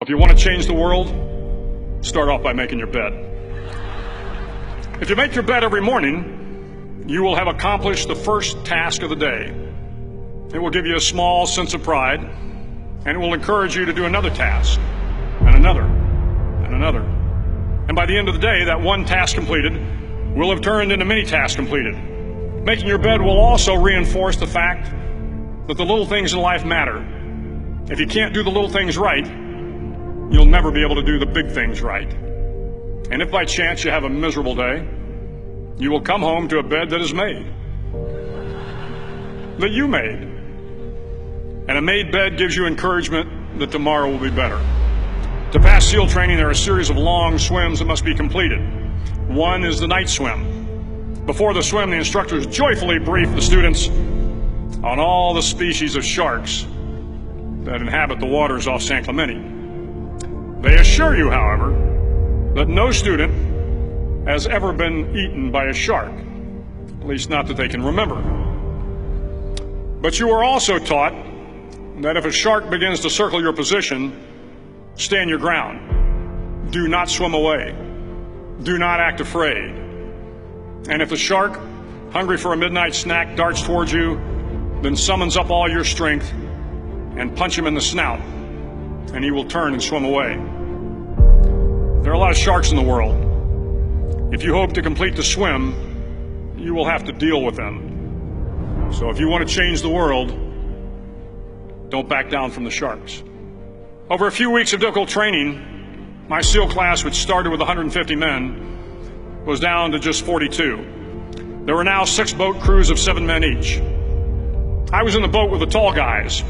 If you want to change the world, start off by making your bed. If you make your bed every morning, you will have accomplished the first task of the day. It will give you a small sense of pride, and it will encourage you to do another task, and another, and another. And by the end of the day, that one task completed will have turned into many tasks completed. Making your bed will also reinforce the fact that the little things in life matter. If you can't do the little things right, you'll never be able to do the big things right. And if by chance you have a miserable day, you will come home to a bed that is made, that you made. And a made bed gives you encouragement that tomorrow will be better. To pass SEAL training, there are a series of long swims that must be completed. One is the night swim. Before the swim, the instructors joyfully brief the students on all the species of sharks that inhabit the waters off San Clemente. They assure you, however, that no student has ever been eaten by a shark, at least not that they can remember. But you are also taught that if a shark begins to circle your position, stand your ground. Do not swim away. Do not act afraid. And if the shark, hungry for a midnight snack, darts towards you, then summons up all your strength and punch him in the snout, and he will turn and swim away. There are a lot of sharks in the world. If you hope to complete the swim, you will have to deal with them. So if you want to change the world, don't back down from the sharks. Over a few weeks of difficult training, my SEAL class, which started with 150 men, was down to just 42. There were now 6 boat crews of 7 men each. I was in the boat with the tall guys,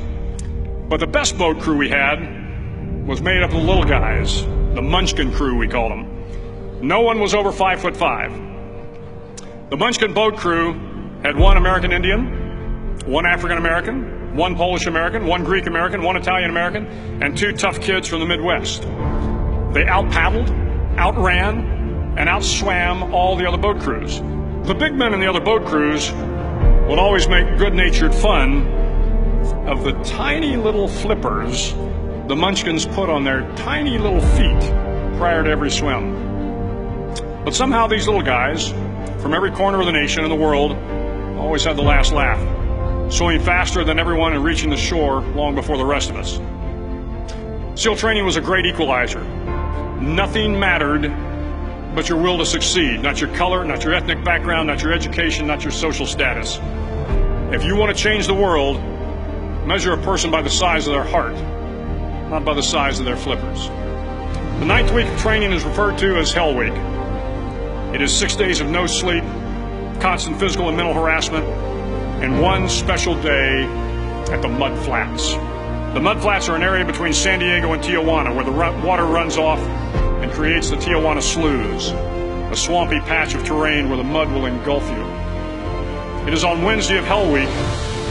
but the best boat crew we had was made up of the little guys, the Munchkin crew, we called them. No one was over 5'5". The Munchkin boat crew had 1 American Indian, 1 African American, 1 Polish American, 1 Greek American, 1 Italian American, and 2 tough kids from the Midwest. They out-paddled, outran, and outswam all the other boat crews. The big men in the other boat crews would always make good-natured fun of the tiny little flippers the Munchkins put on their tiny little feet prior to every swim. But somehow these little guys from every corner of the nation and the world always had the last laugh, swimming faster than everyone and reaching the shore long before the rest of us. SEAL training was a great equalizer. Nothing mattered but your will to succeed, not your color, not your ethnic background, not your education, not your social status. If you want to change the world, measure a person by the size of their heart, not by the size of their flippers. The 9th week of training is referred to as Hell Week. It is 6 days of no sleep, constant physical and mental harassment, and 1 special day at the Mud Flats. The Mud Flats are an area between San Diego and Tijuana where the water runs off and creates the Tijuana Sloughs, a swampy patch of terrain where the mud will engulf you. It is on Wednesday of Hell Week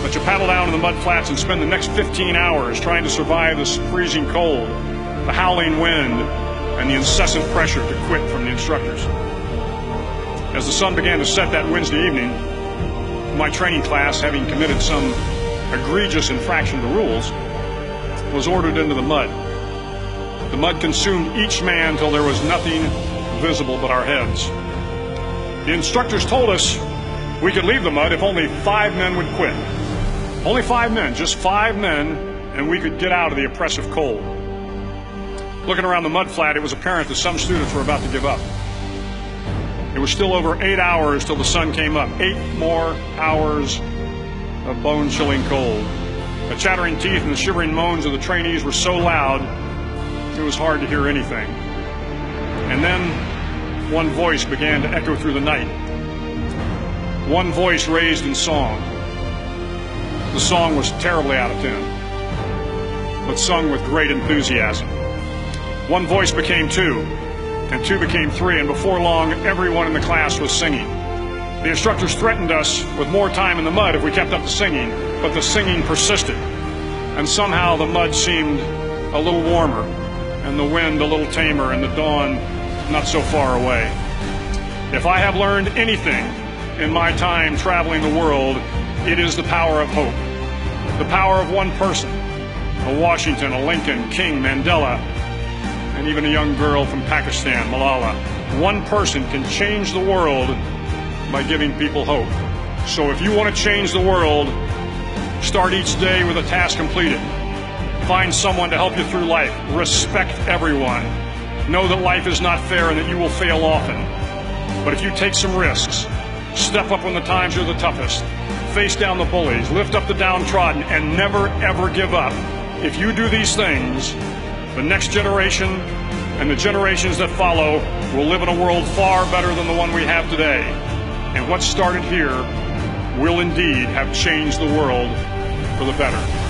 that you paddle down to the Mud Flats and spend the next 15 hours trying to survive this freezing cold, the howling wind, and the incessant pressure to quit from the instructors. As the sun began to set that Wednesday evening, my training class, having committed some egregious infraction to rules, was ordered into the mud. The mud consumed each man till there was nothing visible but our heads. The instructors told us we could leave the mud if only 5 men would quit. Only 5 men, just 5 men, and we could get out of the oppressive cold. Looking around the mud flat, it was apparent that some students were about to give up. It was still over 8 hours till the sun came up. 8 more hours of bone-chilling cold. The chattering teeth and the shivering moans of the trainees were so loud, it was hard to hear anything. And then one voice began to echo through the night. One voice raised in song. The song was terribly out of tune, but sung with great enthusiasm. One voice became 2, and 2 became 3, and before long, everyone in the class was singing. The instructors threatened us with more time in the mud if we kept up the singing, but the singing persisted, and somehow the mud seemed a little warmer, and the wind a little tamer, and the dawn not so far away. If I have learned anything in my time traveling the world, it is the power of hope. The power of one person, a Washington, a Lincoln, King, Mandela, and even a young girl from Pakistan, Malala. One person can change the world by giving people hope. So if you want to change the world, start each day with a task completed. Find someone to help you through life. Respect everyone. Know that life is not fair and that you will fail often. But if you take some risks, step up when the times are the toughest, face down the bullies, lift up the downtrodden, and never ever give up. If you do these things, the next generation and the generations that follow will live in a world far better than the one we have today. And what started here will indeed have changed the world for the better.